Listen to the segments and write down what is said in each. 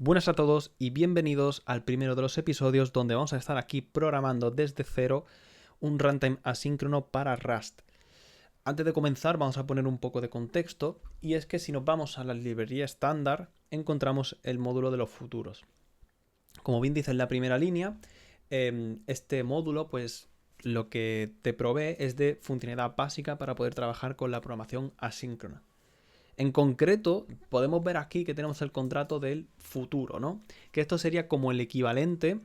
Buenas a todos y bienvenidos al primero de los episodios donde vamos a estar aquí programando desde cero un runtime asíncrono para Rust. Antes de comenzar vamos a poner un poco de contexto, y es que si nos vamos a la librería estándar encontramos el módulo de los futuros. Como bien dice en la primera línea, este módulo pues lo que te provee es de funcionalidad básica para poder trabajar con la programación asíncrona. En concreto, podemos ver aquí que tenemos el contrato del futuro, ¿no? Que esto sería como el equivalente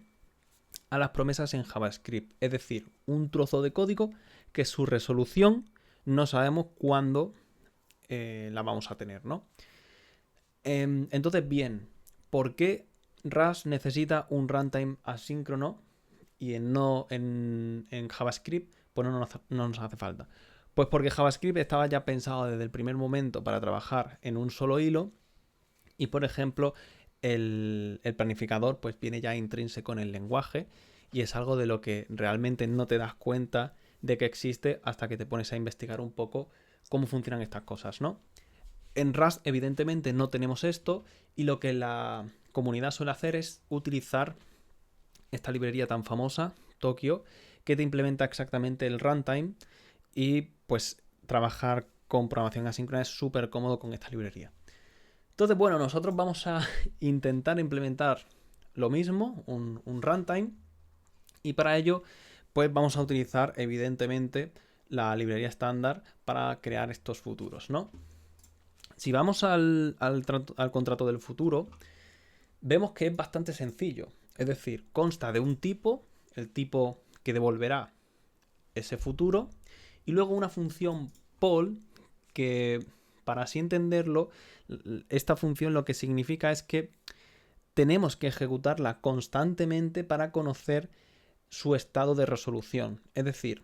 a las promesas en JavaScript. Es decir, un trozo de código que su resolución no sabemos cuándo la vamos a tener, ¿no? Entonces, bien, ¿por qué Rust necesita un runtime asíncrono y en JavaScript pues no nos hace falta? Pues porque JavaScript estaba ya pensado desde el primer momento para trabajar en un solo hilo y, por ejemplo, el planificador pues viene ya intrínseco en el lenguaje y es algo de lo que realmente no te das cuenta de que existe hasta que te pones a investigar un poco cómo funcionan estas cosas, ¿no? En Rust evidentemente no tenemos esto y lo que la comunidad suele hacer es utilizar esta librería tan famosa, Tokio, que te implementa exactamente el runtime y pues trabajar con programación asíncrona es súper cómodo con esta librería. Entonces, bueno, nosotros vamos a intentar implementar lo mismo, un runtime, y para ello pues vamos a utilizar evidentemente la librería estándar para crear estos futuros, ¿no? Si vamos al contrato del futuro, vemos que es bastante sencillo. Es decir, consta de un tipo, el tipo que devolverá ese futuro, y luego una función poll que, para así entenderlo, esta función lo que significa es que tenemos que ejecutarla constantemente para conocer su estado de resolución. Es decir,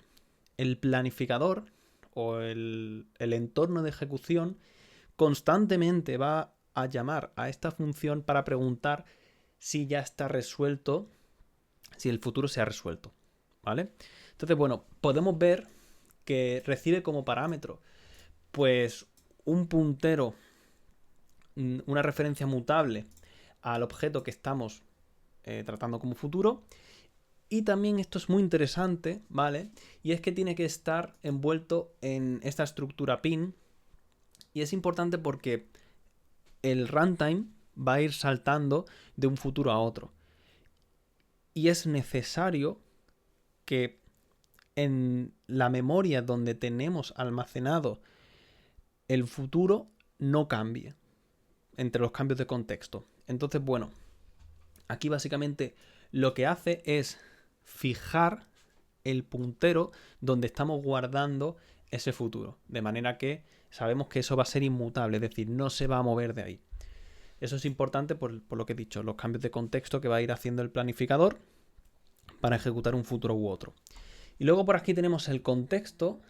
el planificador o el entorno de ejecución constantemente va a llamar a esta función para preguntar si ya está resuelto, si el futuro se ha resuelto, ¿vale? Entonces, bueno, podemos ver que recibe como parámetro pues un puntero, una referencia mutable al objeto que estamos tratando como futuro. Y también esto es muy interesante, ¿vale? Y es que tiene que estar envuelto en esta estructura pin. Y es importante porque el runtime va a ir saltando de un futuro a otro. Y es necesario que en la memoria donde tenemos almacenado el futuro no cambie entre los cambios de contexto. Entonces, bueno, aquí básicamente lo que hace es fijar el puntero donde estamos guardando ese futuro, de manera que sabemos que eso va a ser inmutable, es decir, no se va a mover de ahí. Eso es importante por lo que he dicho, los cambios de contexto que va a ir haciendo el planificador para ejecutar un futuro u otro. Y luego por aquí tenemos el contexto,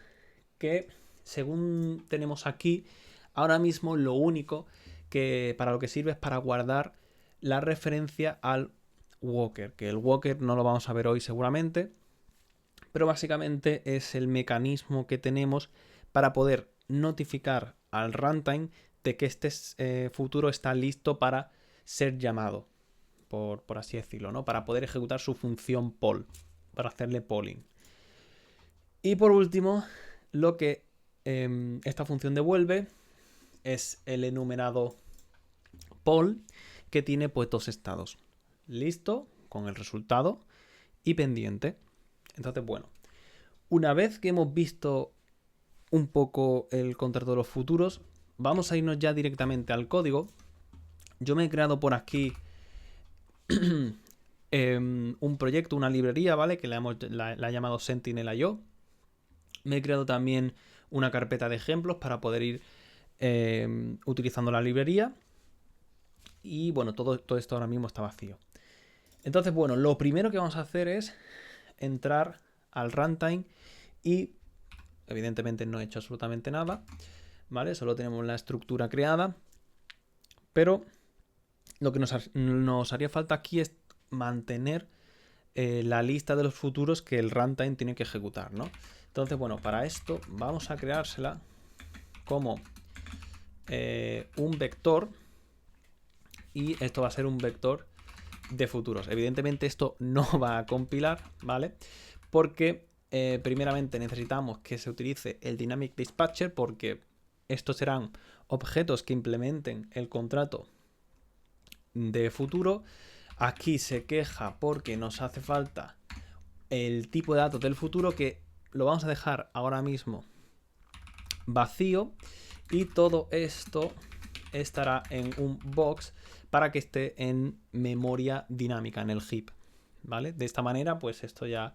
que según tenemos aquí, ahora mismo lo único que para lo que sirve es para guardar la referencia al walker, que el walker no lo vamos a ver hoy seguramente, pero básicamente es el mecanismo que tenemos para poder notificar al runtime de que este futuro está listo para ser llamado, por así decirlo, ¿no? Para poder ejecutar su función poll, para hacerle polling. Y por último, lo que esta función devuelve es el enumerado poll, que tiene pues dos estados: listo, con el resultado, y pendiente. Entonces, bueno, una vez que hemos visto un poco el contrato de los futuros, vamos a irnos ya directamente al código. Yo me he creado por aquí un proyecto, una librería, ¿vale? Que la he llamado Sentinel.io. Me he creado también una carpeta de ejemplos para poder ir utilizando la librería. Y bueno, todo esto ahora mismo está vacío. Entonces, bueno, lo primero que vamos a hacer es entrar al runtime y evidentemente no he hecho absolutamente nada, ¿vale? Solo tenemos la estructura creada, pero lo que nos haría falta aquí es mantener la lista de los futuros que el runtime tiene que ejecutar, ¿no? Entonces, bueno, para esto vamos a creársela como un vector, y esto va a ser un vector de futuros. Evidentemente esto no va a compilar, ¿vale? Porque primeramente necesitamos que se utilice el Dynamic Dispatcher, porque estos serán objetos que implementen el contrato de futuro. Aquí se queja porque nos hace falta el tipo de datos del futuro, que lo vamos a dejar ahora mismo vacío, y todo esto estará en un box para que esté en memoria dinámica, en el heap, ¿vale? De esta manera pues esto ya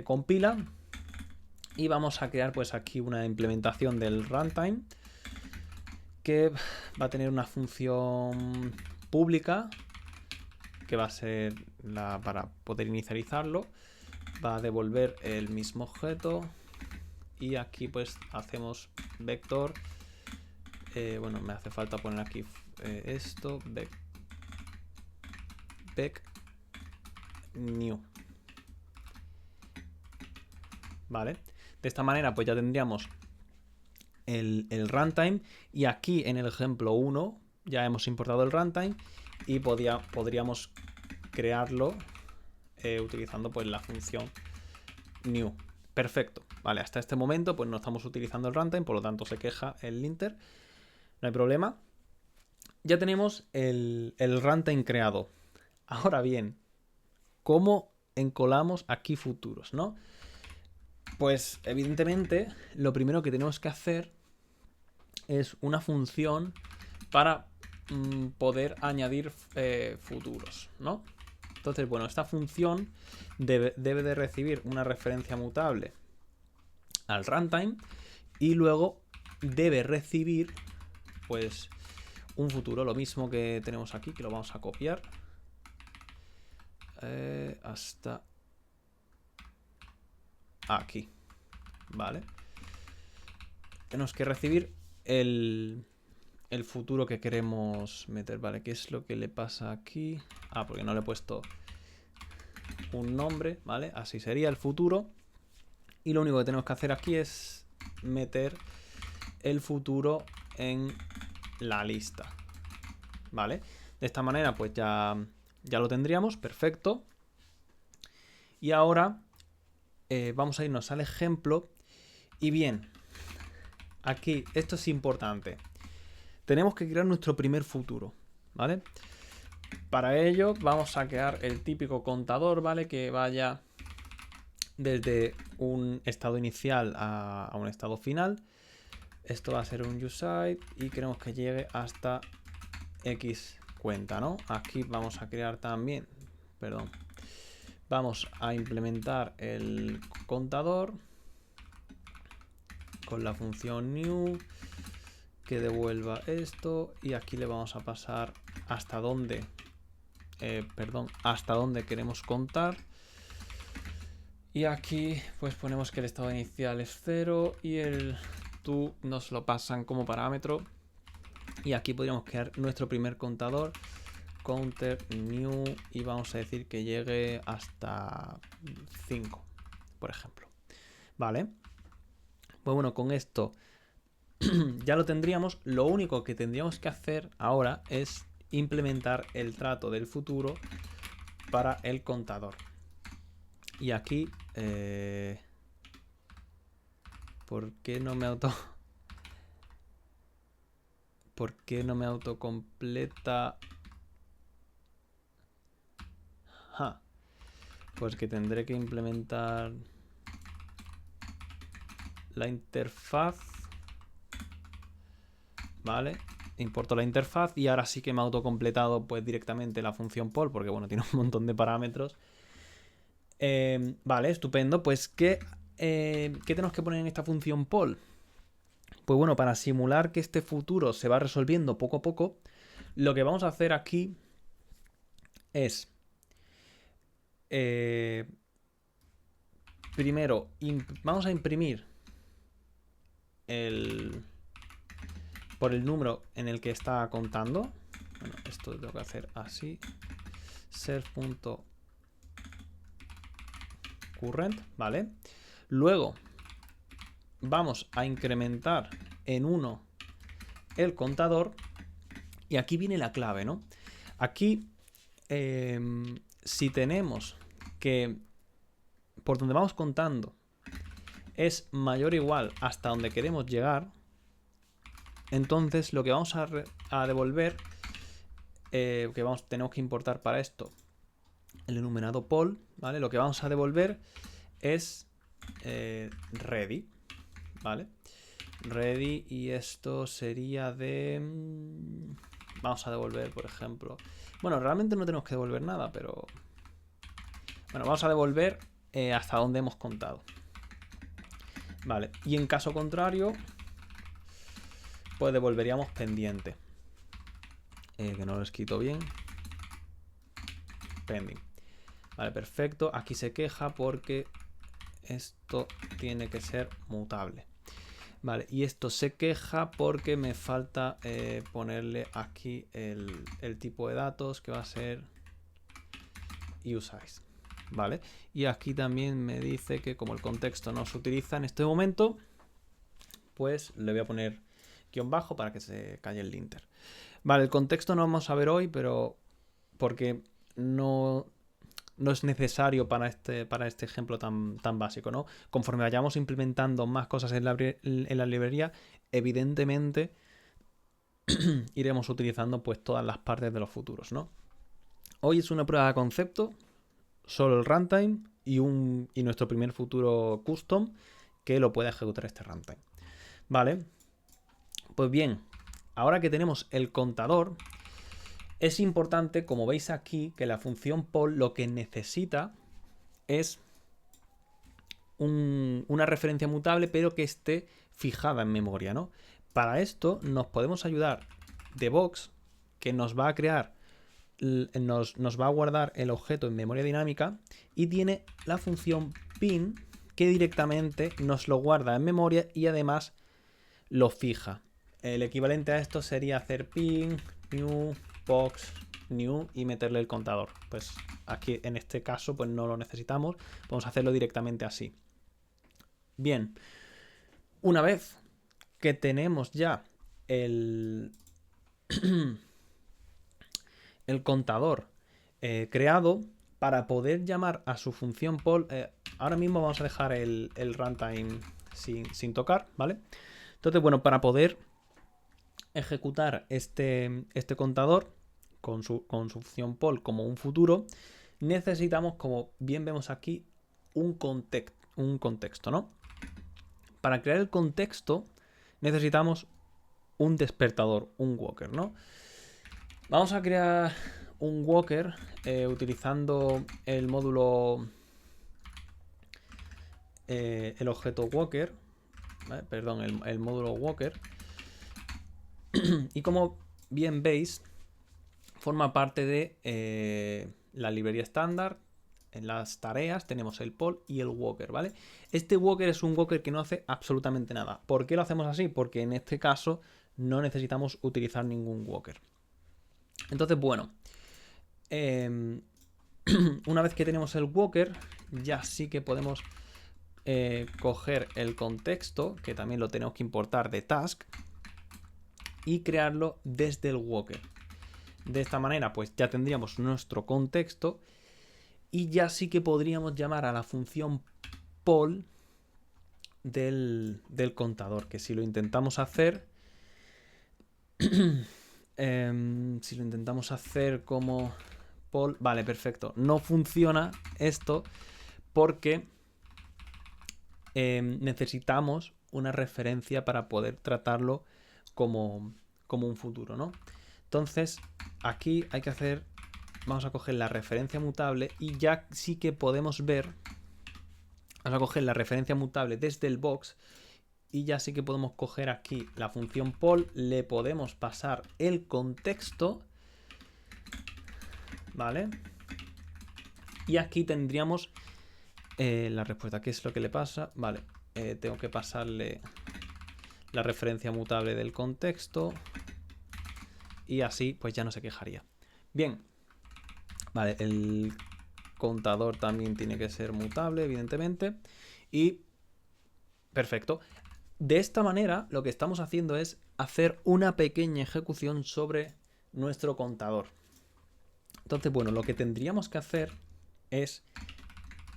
compila, y vamos a crear pues aquí una implementación del runtime que va a tener una función pública que va a ser para poder inicializarlo. Va a devolver el mismo objeto, y aquí pues hacemos vector. Bueno, me hace falta poner aquí esto, vec new, ¿vale? De esta manera pues ya tendríamos el runtime, y aquí en el ejemplo 1 ya hemos importado el runtime y podríamos crearlo utilizando pues la función new. Perfecto, vale, hasta este momento pues no estamos utilizando el runtime, por lo tanto se queja el linter, no hay problema. Ya tenemos el runtime creado. Ahora bien, ¿cómo encolamos aquí futuros, no? Pues evidentemente lo primero que tenemos que hacer es una función para poder añadir futuros, ¿no? Entonces, bueno, esta función debe de recibir una referencia mutable al runtime, y luego debe recibir pues un futuro, lo mismo que tenemos aquí, que lo vamos a copiar hasta aquí, ¿vale? Tenemos que recibir el futuro que queremos meter, ¿vale? ¿Qué es lo que le pasa aquí? Ah, porque no le he puesto un nombre, ¿vale? Así sería el futuro. Y lo único que tenemos que hacer aquí es meter el futuro en la lista, ¿vale? De esta manera pues ya lo tendríamos, perfecto. Y ahora vamos a irnos al ejemplo. Y bien, aquí esto es importante. Tenemos que crear nuestro primer futuro, ¿vale? Para ello vamos a crear el típico contador, ¿vale? Que vaya desde un estado inicial a un estado final. Esto va a ser un useId y queremos que llegue hasta X cuenta, ¿no? Aquí vamos a crear también, perdón, vamos a implementar el contador con la función new que devuelva esto, y aquí le vamos a pasar hasta dónde hasta dónde queremos contar, y aquí pues ponemos que el estado inicial es 0 y el to nos lo pasan como parámetro, y aquí podríamos crear nuestro primer contador, counter new, y vamos a decir que llegue hasta 5, por ejemplo, ¿vale? Pues bueno, con esto ya lo tendríamos. Lo único que tendríamos que hacer ahora es implementar el trato del futuro para el contador. Y aquí ¿por qué no me autocompleta? Pues que tendré que implementar la interfaz, ¿vale? Importo la interfaz y ahora sí que me ha autocompletado pues directamente la función poll, porque bueno, tiene un montón de parámetros. Vale, estupendo. Pues ¿qué tenemos que poner en esta función poll? Pues bueno, para simular que este futuro se va resolviendo poco a poco, lo que vamos a hacer aquí es primero vamos a imprimir por el número en el que está contando. Bueno, esto lo tengo que hacer así. Serve.current, ¿vale? Luego vamos a incrementar en 1 el contador, y aquí viene la clave, ¿no? Aquí, si tenemos que por donde vamos contando es mayor o igual hasta donde queremos llegar, entonces lo que vamos a devolver, tenemos que importar para esto el enumerado poll, ¿vale? Lo que vamos a devolver es ready, ¿vale? Ready, y esto sería de... Vamos a devolver, por ejemplo... Bueno, realmente no tenemos que devolver nada, pero... Bueno, vamos a devolver hasta donde hemos contado. Vale, y en caso contrario, pues devolveríamos pendiente. Que no lo he escrito bien. Pending. Vale, perfecto. Aquí se queja porque esto tiene que ser mutable. Vale, y esto se queja porque me falta ponerle aquí el tipo de datos, que va a ser useID. Vale, y aquí también me dice que como el contexto no se utiliza en este momento, pues le voy a poner guión bajo para que se calle el linter. Vale, el contexto no vamos a ver hoy, pero porque no es necesario para este ejemplo tan básico, ¿no? Conforme vayamos implementando más cosas en la librería, evidentemente iremos utilizando pues todas las partes de los futuros, ¿no? Hoy es una prueba de concepto, solo el runtime y nuestro primer futuro custom que lo puede ejecutar este runtime. Vale, pues bien, ahora que tenemos el contador, es importante, como veis aquí, que la función poll lo que necesita es una referencia mutable, pero que esté fijada en memoria, ¿no? Para esto nos podemos ayudar de Box, que nos va a crear, nos va a guardar el objeto en memoria dinámica, y tiene la función pin, que directamente nos lo guarda en memoria y además lo fija. El equivalente a esto sería hacer pin new box new y meterle el contador. Pues aquí en este caso pues no lo necesitamos, vamos a hacerlo directamente así. Bien, una vez que tenemos ya el contador creado, para poder llamar a su función poll, ahora mismo vamos a dejar el runtime sin tocar, ¿vale? Entonces, bueno, para poder ejecutar este contador con su función poll como un futuro, necesitamos, como bien vemos aquí, un contexto, ¿no? Para crear el contexto necesitamos un despertador, un walker, ¿no? Vamos a crear un walker utilizando el módulo, el objeto walker, ¿vale? Perdón, el módulo walker. Y como bien veis, forma parte de la librería estándar. En las tareas tenemos el poll y el walker, ¿vale? Este walker es un walker que no hace absolutamente nada. ¿Por qué lo hacemos así? Porque en este caso no necesitamos utilizar ningún walker. Entonces, bueno, una vez que tenemos el walker, ya sí que podemos coger el contexto, que también lo tenemos que importar de task, y crearlo desde el walker. De esta manera, pues ya tendríamos nuestro contexto y ya sí que podríamos llamar a la función poll del contador, que si lo intentamos hacer, si lo intentamos hacer como poll, vale, perfecto, no funciona esto porque necesitamos una referencia para poder tratarlo como un futuro, ¿no? Entonces, aquí hay que hacer, vamos a coger la referencia mutable y ya sí que podemos ver, vamos a coger la referencia mutable desde el box y ya sí que podemos coger aquí la función poll, le podemos pasar el contexto, ¿vale? Y aquí tendríamos la respuesta. ¿Qué es lo que le pasa? Vale, tengo que pasarle la referencia mutable del contexto y así pues ya no se quejaría. Bien, vale, el contador también tiene que ser mutable, evidentemente, y perfecto. De esta manera lo que estamos haciendo es hacer una pequeña ejecución sobre nuestro contador. Entonces, bueno, lo que tendríamos que hacer es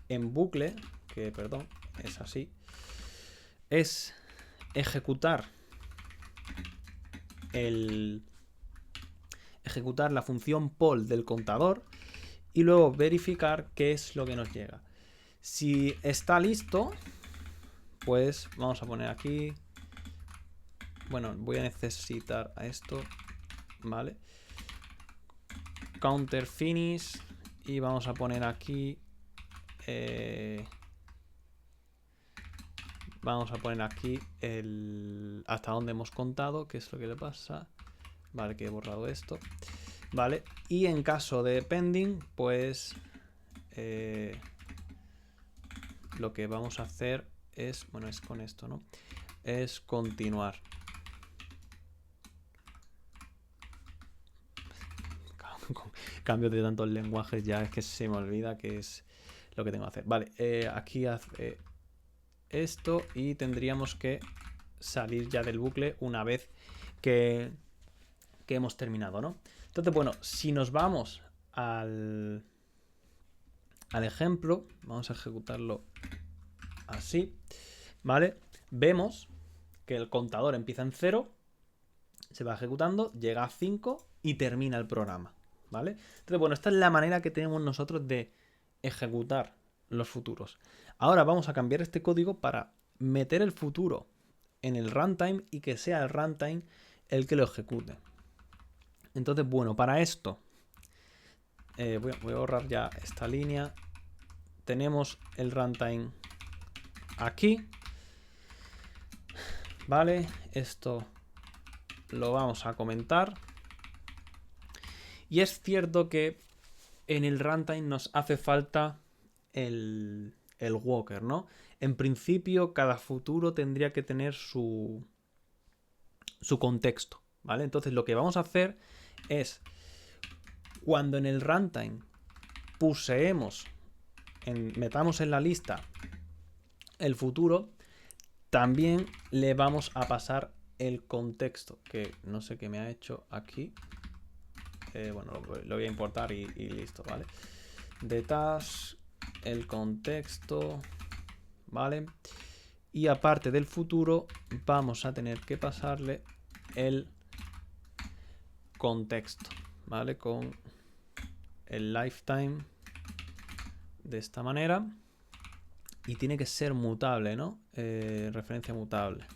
en bucle, que perdón, es así, es ejecutar la función poll del contador y luego verificar qué es lo que nos llega. Si está listo, pues vamos a poner aquí, bueno, voy a necesitar a esto, ¿vale? Counter finish y vamos a poner aquí vamos a poner aquí el hasta donde hemos contado, qué es lo que le pasa. Vale, que he borrado esto. Vale, y en caso de pending, pues lo que vamos a hacer es, bueno, es con esto, ¿no? Es continuar. Cambio de tantos lenguajes ya es que se me olvida que es lo que tengo que hacer. Vale, aquí hace esto y tendríamos que salir ya del bucle una vez que hemos terminado, ¿no? Entonces, bueno, si nos vamos al ejemplo, vamos a ejecutarlo así, ¿vale? Vemos que el contador empieza en 0, se va ejecutando, llega a 5 y termina el programa, ¿vale? Entonces, bueno, esta es la manera que tenemos nosotros de ejecutar los futuros. Ahora vamos a cambiar este código para meter el futuro en el runtime y que sea el runtime el que lo ejecute. Entonces, bueno, para esto voy a borrar ya esta línea. Tenemos el runtime aquí, ¿vale? Esto lo vamos a comentar. Y es cierto que en el runtime nos hace falta el walker, ¿no? En principio, cada futuro tendría que tener su contexto, ¿vale? Entonces, lo que vamos a hacer es, cuando en el runtime metamos en la lista el futuro, también le vamos a pasar el contexto, que no sé qué me ha hecho aquí. Bueno, lo voy a importar y listo, ¿vale? De task, el contexto, ¿vale? Y aparte del futuro, vamos a tener que pasarle el contexto, ¿vale? Con el lifetime de esta manera. Y tiene que ser mutable, ¿no? Referencia mutable.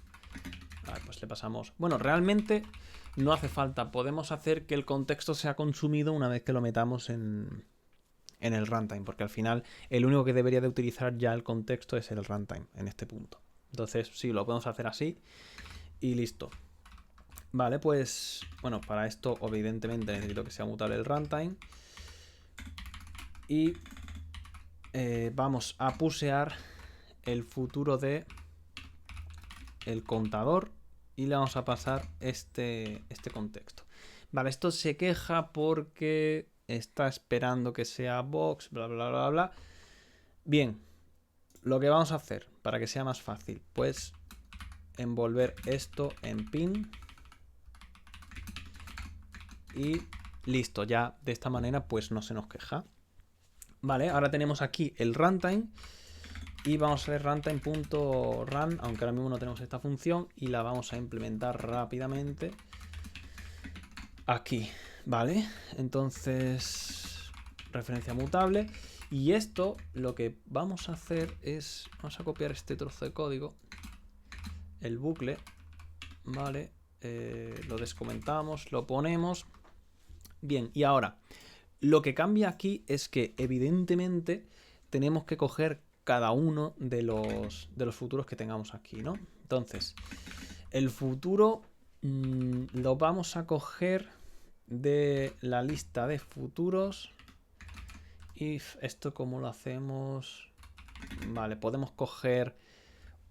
Vale, pues le pasamos. Bueno, realmente no hace falta. Podemos hacer que el contexto sea consumido una vez que lo metamos en el runtime, porque al final el único que debería de utilizar ya el contexto es el runtime en este punto. Entonces, sí, lo podemos hacer así y listo. Vale, pues, bueno, para esto evidentemente necesito que sea mutable el runtime. Y vamos a pusear el futuro de el contador y le vamos a pasar este contexto. Vale, esto se queja porque está esperando que sea box, bla, bla, bla, bla. Bien, lo que vamos a hacer para que sea más fácil, pues envolver esto en pin y listo, ya de esta manera pues no se nos queja. Vale, ahora tenemos aquí el runtime y vamos a ver runtime.run, aunque ahora mismo no tenemos esta función, y la vamos a implementar rápidamente aquí, ¿vale? Entonces, referencia mutable. Y esto lo que vamos a hacer es, vamos a copiar este trozo de código, el bucle, ¿vale? Lo descomentamos, lo ponemos. Bien, y ahora, lo que cambia aquí es que evidentemente tenemos que coger cada uno de los futuros que tengamos aquí, ¿no? Entonces, el futuro lo vamos a coger de la lista de futuros. Y esto, ¿cómo lo hacemos? Vale, podemos coger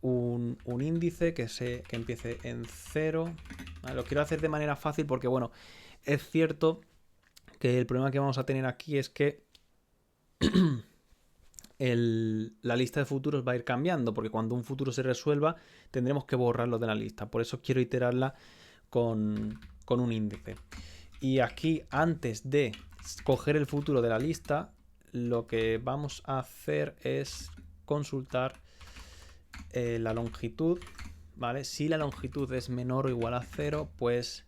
un índice que empiece en 0. Vale, lo quiero hacer de manera fácil porque, bueno, es cierto que el problema que vamos a tener aquí es que la lista de futuros va a ir cambiando, porque cuando un futuro se resuelva tendremos que borrarlo de la lista. Por eso quiero iterarla con un índice. Y aquí, antes de coger el futuro de la lista, lo que vamos a hacer es consultar la longitud, ¿vale? Si la longitud es menor o igual a 0, pues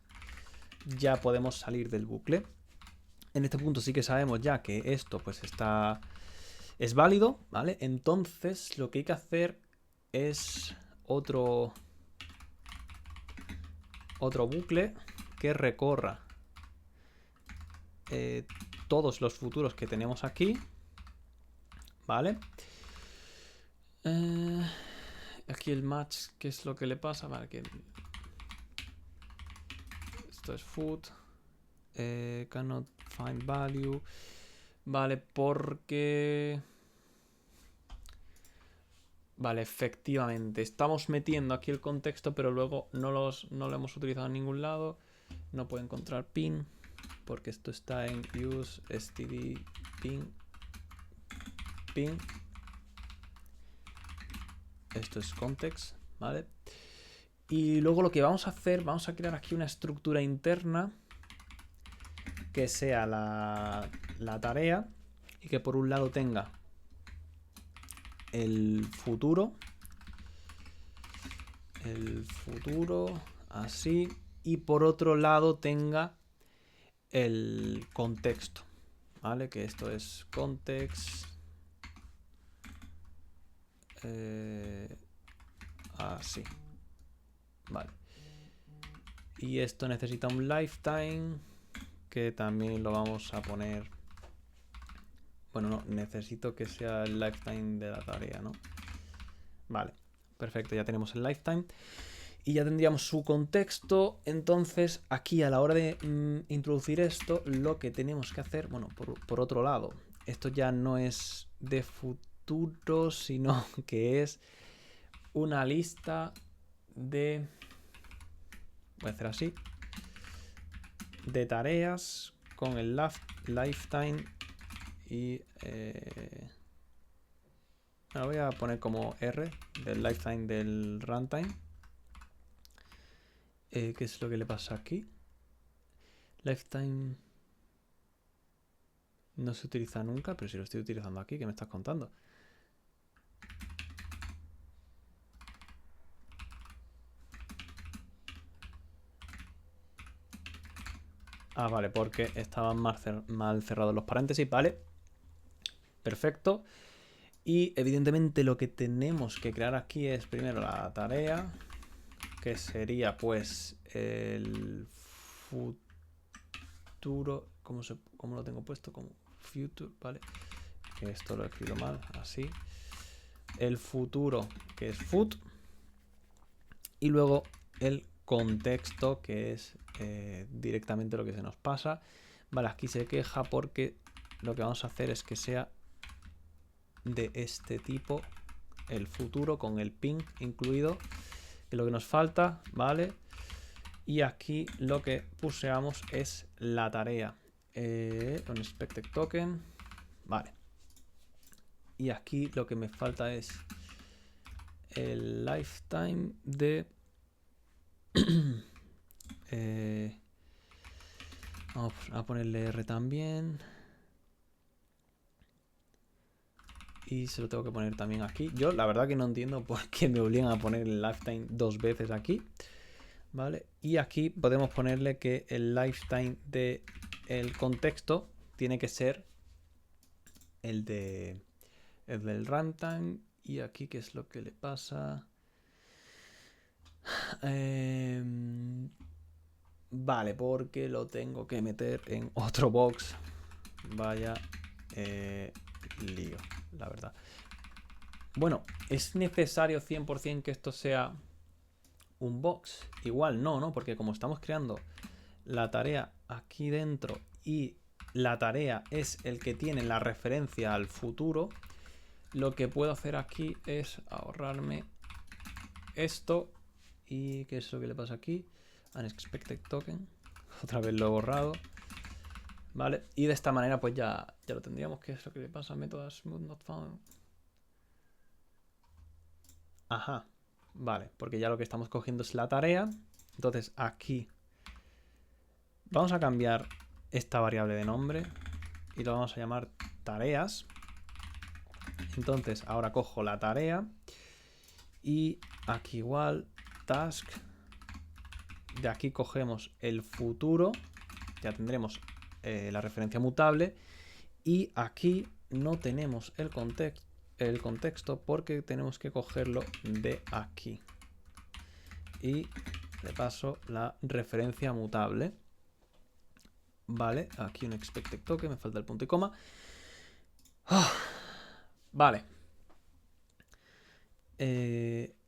ya podemos salir del bucle. En este punto sí que sabemos ya que esto pues es válido, ¿vale? Entonces lo que hay que hacer es otro bucle que recorra todos los futuros que tenemos aquí, ¿vale? Aquí el match, ¿qué es lo que le pasa? Vale, que esto es food. Cannot find value. Vale, porque... Vale, efectivamente. Estamos metiendo aquí el contexto, pero luego no lo hemos utilizado en ningún lado. No puedo encontrar pin, porque esto está en use std pin. Esto es context, ¿vale? Y luego lo que vamos a hacer, vamos a crear aquí una estructura interna que sea la tarea y que por un lado tenga el futuro, así, y por otro lado tenga el contexto, ¿vale? Que esto es context, así, vale. Y esto necesita un lifetime, que también lo vamos a poner... Bueno, no, necesito que sea el lifetime de la tarea, ¿no? Vale, perfecto, ya tenemos el lifetime. Y ya tendríamos su contexto. Entonces, aquí a la hora de introducir esto, lo que tenemos que hacer... Bueno, por otro lado, esto ya no es de futuro, sino que es una lista de... Voy a hacer así. De tareas con el lifetime y... Lo voy a poner como R del lifetime del runtime. ¿Qué es lo que le pasa aquí? Lifetime no se utiliza nunca, pero si lo estoy utilizando aquí, ¿qué me estás contando? Ah, vale, porque estaban mal cerrados los paréntesis, vale. Perfecto. Y evidentemente lo que tenemos que crear aquí es primero la tarea, que sería pues el futuro. ¿Cómo lo tengo puesto? Como future, ¿vale? Que esto lo he escrito mal, así. El futuro, que es food. Y luego el contexto, que es directamente lo que se nos pasa. Vale, aquí se queja porque lo que vamos a hacer es que sea de este tipo, el futuro con el ping incluido, que es lo que nos falta, ¿vale? Y aquí lo que puseamos es la tarea. Unexpected token, vale. Y aquí lo que me falta es el lifetime de... vamos a ponerle R también. Y se lo tengo que poner también aquí. Yo la verdad que no entiendo por qué me obligan a poner el lifetime dos veces aquí. ¿Vale? Y aquí podemos ponerle que el lifetime del contexto tiene que ser el del runtime. Y aquí, ¿qué es lo que le pasa? Vale, porque lo tengo que meter en otro box. Vaya lío, la verdad. Bueno, ¿es necesario 100% que esto sea un box? Igual no, ¿no? Porque como estamos creando la tarea aquí dentro y la tarea es el que tiene la referencia al futuro, lo que puedo hacer aquí es ahorrarme esto. ¿Y qué es lo que le pasa aquí? Unexpected token. Otra vez lo he borrado. Vale, y de esta manera pues ya lo tendríamos. ¿Qué es lo que le pasa? Método smooth not found. Ajá, vale, porque ya lo que estamos cogiendo es la tarea. Entonces aquí vamos a cambiar esta variable de nombre y lo vamos a llamar tareas. Entonces ahora cojo la tarea y aquí igual task. De aquí cogemos el futuro, ya tendremos la referencia mutable, y aquí no tenemos el contexto porque tenemos que cogerlo de aquí. Y de paso la referencia mutable. Vale, aquí un expected token, me falta el punto y coma. Vale.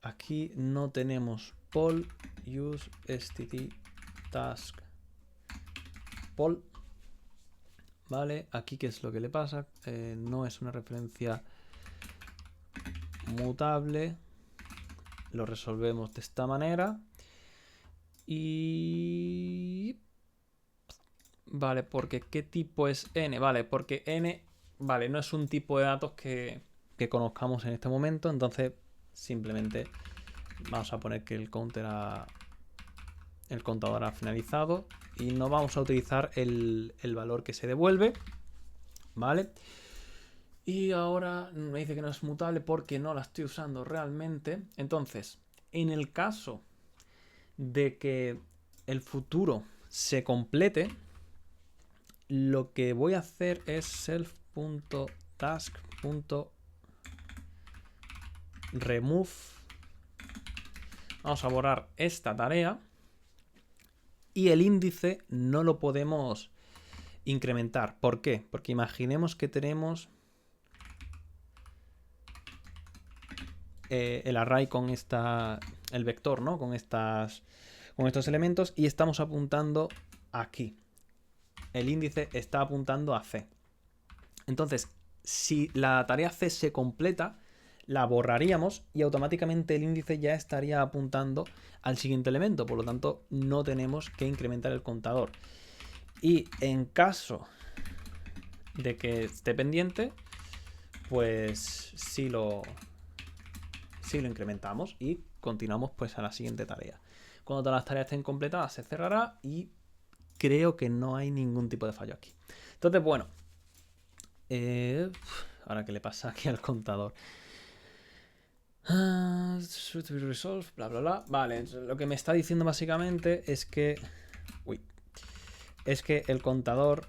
Aquí no tenemos poll use stt task poll. Vale, aquí qué es lo que le pasa. No es una referencia mutable. Lo resolvemos de esta manera. Y... Vale, porque ¿qué tipo es n? Vale, porque n, vale, no es un tipo de datos que conozcamos en este momento. Entonces, simplemente vamos a poner que el contador ha finalizado. Y no vamos a utilizar el valor que se devuelve. Vale. Y ahora me dice que no es mutable porque no la estoy usando realmente. Entonces, en el caso de que el futuro se complete, lo que voy a hacer es self.task.remove. Vamos a borrar esta tarea. Y el índice no lo podemos incrementar. ¿Por qué? Porque imaginemos que tenemos el array con el vector, ¿no? Con estos elementos y estamos apuntando aquí. El índice está apuntando a C. Entonces, si la tarea C se completa, la borraríamos y automáticamente el índice ya estaría apuntando al siguiente elemento. Por lo tanto, no tenemos que incrementar el contador. Y en caso de que esté pendiente, pues sí lo incrementamos y continuamos pues a la siguiente tarea. Cuando todas las tareas estén completadas se cerrará y creo que no hay ningún tipo de fallo aquí. Entonces, bueno, ahora qué le pasa aquí al contador. Should be resolved, bla bla bla. Vale, lo que me está diciendo básicamente es que el contador,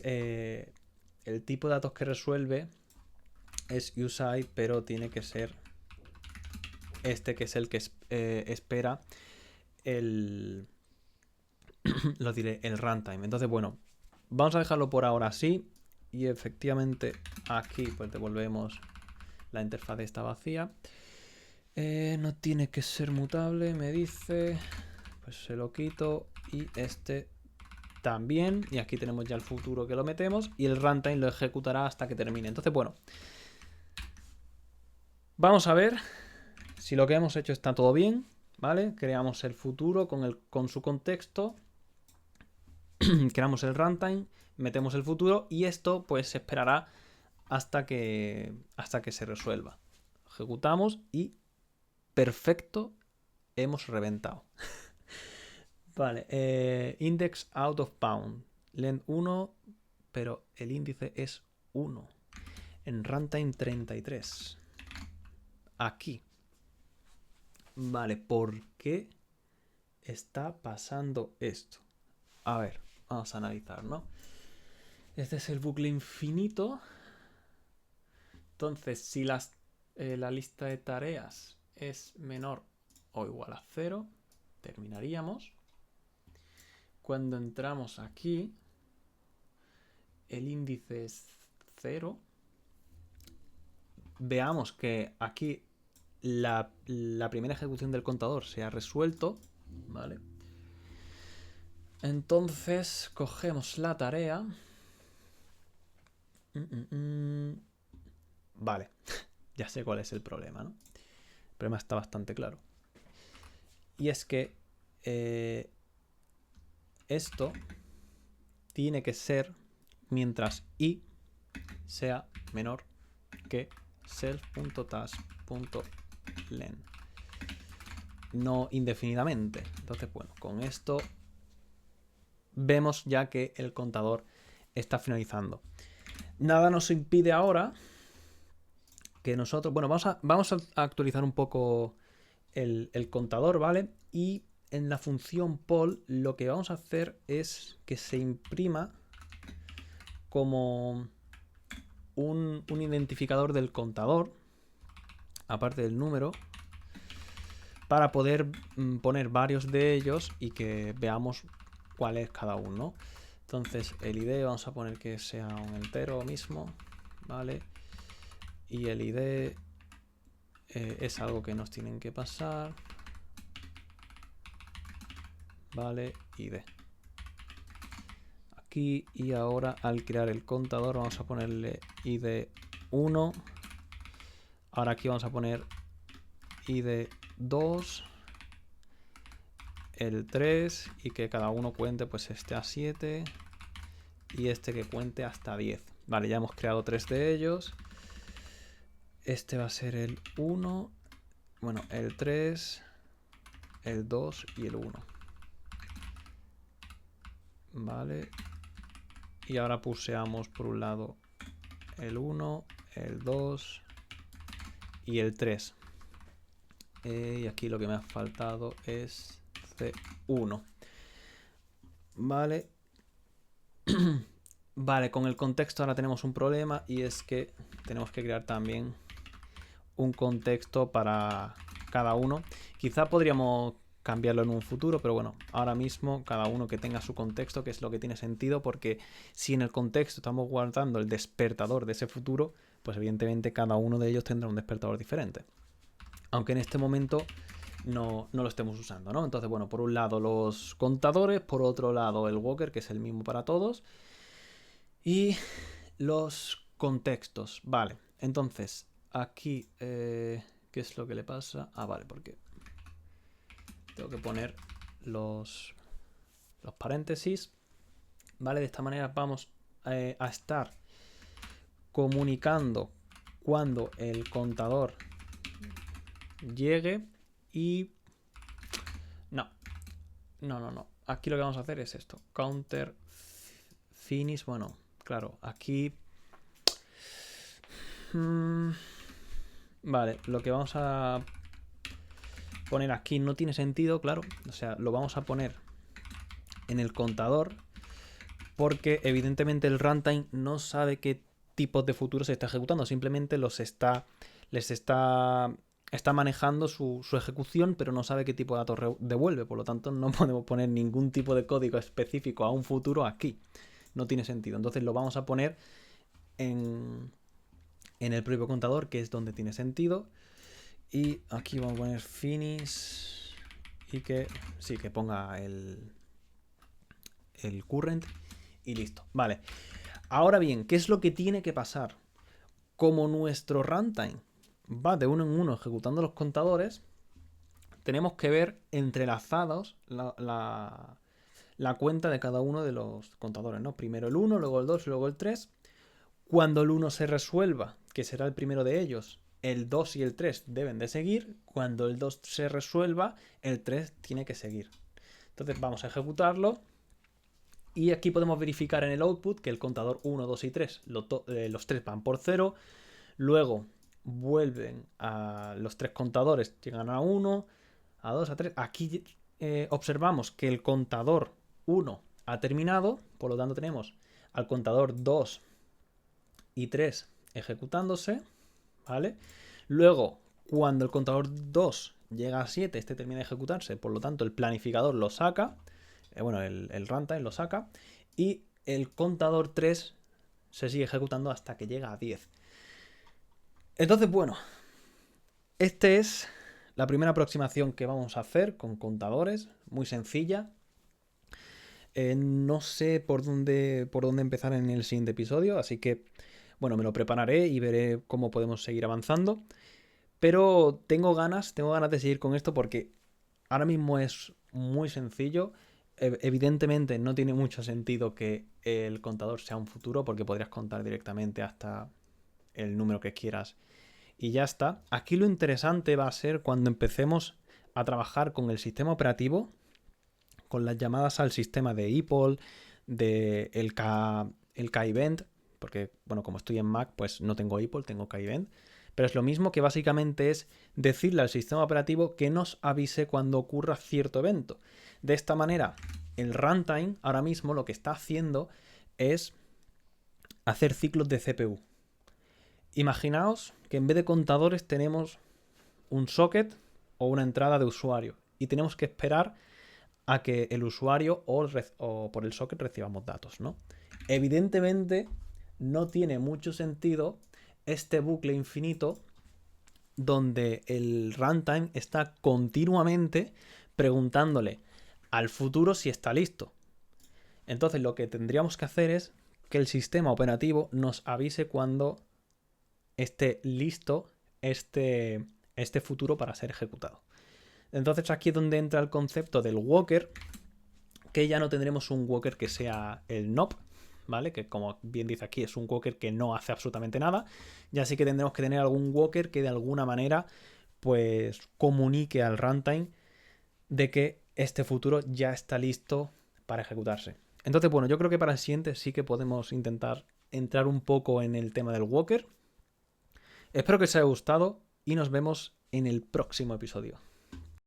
el tipo de datos que resuelve es UseId, pero tiene que ser este, que es el que espera el runtime. Entonces, bueno, vamos a dejarlo por ahora así. Y efectivamente aquí pues devolvemos la interfaz esta vacía. No tiene que ser mutable, me dice. Pues se lo quito. Y este también. Y aquí tenemos ya el futuro que lo metemos. Y el runtime lo ejecutará hasta que termine. Entonces, bueno, vamos a ver si lo que hemos hecho está todo bien. ¿Vale? Creamos el futuro con su contexto. Creamos el runtime, metemos el futuro y esto pues se esperará hasta que se resuelva. Ejecutamos y perfecto, hemos reventado. Vale, index out of bound. Length 1, pero el índice es 1. En runtime 33. Aquí. Vale, ¿por qué está pasando esto? A ver, vamos a analizar, ¿no? Este es el bucle infinito. Entonces, si la lista de tareas es menor o igual a 0, terminaríamos. Cuando entramos aquí, el índice es 0. Veamos que aquí la primera ejecución del contador se ha resuelto, ¿vale? Entonces, cogemos la tarea. Vale, ya sé cuál es el problema, ¿no? El problema está bastante claro. Y es que esto tiene que ser mientras i sea menor que self.task.len. No indefinidamente. Entonces, bueno, con esto vemos ya que el contador está finalizando. Nada nos impide ahora que nosotros... Bueno, vamos a actualizar un poco el contador, ¿vale? Y en la función poll lo que vamos a hacer es que se imprima como un identificador del contador, aparte del número, para poder poner varios de ellos y que veamos cuál es cada uno. Entonces el ID vamos a poner que sea un entero mismo, ¿vale? Y el ID es algo que nos tienen que pasar, ¿vale? ID. Aquí, y ahora al crear el contador vamos a ponerle ID 1. Ahora aquí vamos a poner ID 2, el 3, y que cada uno cuente pues este a 7 y este que cuente hasta 10. Vale, ya hemos creado 3 de ellos. Este va a ser el 1, bueno, el 3, el 2 y el 1. Vale. Y ahora pulseamos por un lado el 1, el 2 y el 3. Y aquí lo que me ha faltado es C1. Vale. Vale, con el contexto ahora tenemos un problema, y es que tenemos que crear también un contexto para cada uno. Quizá podríamos cambiarlo en un futuro, pero bueno, ahora mismo cada uno que tenga su contexto, que es lo que tiene sentido, porque si en el contexto estamos guardando el despertador de ese futuro, pues evidentemente cada uno de ellos tendrá un despertador diferente. Aunque en este momento no lo estemos usando, ¿no? Entonces, bueno, por un lado los contadores, por otro lado el walker, que es el mismo para todos, y los contextos. Vale, entonces aquí, ¿qué es lo que le pasa? Ah, vale, porque tengo que poner los paréntesis. Vale, de esta manera vamos a estar comunicando cuando el contador llegue. Y no. Aquí lo que vamos a hacer es esto: counter finish. Bueno, claro, aquí vale, lo que vamos a poner aquí no tiene sentido, claro. O sea, lo vamos a poner en el contador, porque evidentemente el runtime no sabe qué tipos de futuros se está ejecutando. Simplemente les está manejando su ejecución, pero no sabe qué tipo de datos devuelve. Por lo tanto, no podemos poner ningún tipo de código específico a un futuro aquí. No tiene sentido. Entonces lo vamos a poner en el propio contador, que es donde tiene sentido. Y aquí vamos a poner finish y que sí, que ponga el current y listo. Vale. Ahora bien, ¿qué es lo que tiene que pasar? Como nuestro runtime va de uno en uno ejecutando los contadores, tenemos que ver entrelazados la cuenta de cada uno de los contadores, ¿no? Primero el 1, luego el 2, luego el 3. Cuando el 1 se resuelva, que será el primero de ellos, el 2 y el 3 deben de seguir. Cuando el 2 se resuelva, el 3 tiene que seguir. Entonces vamos a ejecutarlo. Y aquí podemos verificar en el output que el contador 1, 2 y 3, los 3 van por 0. Luego vuelven a los 3 contadores, llegan a 1, a 2, a 3. Aquí observamos que el contador 1 ha terminado, por lo tanto tenemos al contador 2 y 3 ejecutándose, ¿vale? Luego, cuando el contador 2 llega a 7, este termina de ejecutarse, por lo tanto el planificador lo saca, el runtime lo saca, y el contador 3 se sigue ejecutando hasta que llega a 10. Entonces, bueno, esta es la primera aproximación que vamos a hacer con contadores, muy sencilla. No sé por dónde empezar en el siguiente episodio, así que, bueno, me lo prepararé y veré cómo podemos seguir avanzando. Pero tengo ganas de seguir con esto porque ahora mismo es muy sencillo. Evidentemente no tiene mucho sentido que el contador sea un futuro, porque podrías contar directamente hasta el número que quieras y ya está. Aquí lo interesante va a ser cuando empecemos a trabajar con el sistema operativo, con las llamadas al sistema de EPOL, de el K-Event, porque, bueno, como estoy en Mac, pues no tengo EPOL, tengo K-Event. Pero es lo mismo, que básicamente es decirle al sistema operativo que nos avise cuando ocurra cierto evento. De esta manera, el runtime ahora mismo lo que está haciendo es hacer ciclos de CPU. Imaginaos que en vez de contadores tenemos un socket o una entrada de usuario y tenemos que esperar a que el usuario o por el socket recibamos datos, ¿no? Evidentemente no tiene mucho sentido este bucle infinito donde el runtime está continuamente preguntándole al futuro si está listo. Entonces lo que tendríamos que hacer es que el sistema operativo nos avise cuando esté listo este futuro para ser ejecutado. Entonces aquí es donde entra el concepto del walker, que ya no tendremos un walker que sea el NOP, ¿vale? Que como bien dice aquí, es un walker que no hace absolutamente nada. Ya sí que tendremos que tener algún walker que de alguna manera pues comunique al runtime de que este futuro ya está listo para ejecutarse. Entonces, bueno, yo creo que para el siguiente sí que podemos intentar entrar un poco en el tema del walker. Espero que os haya gustado y nos vemos en el próximo episodio.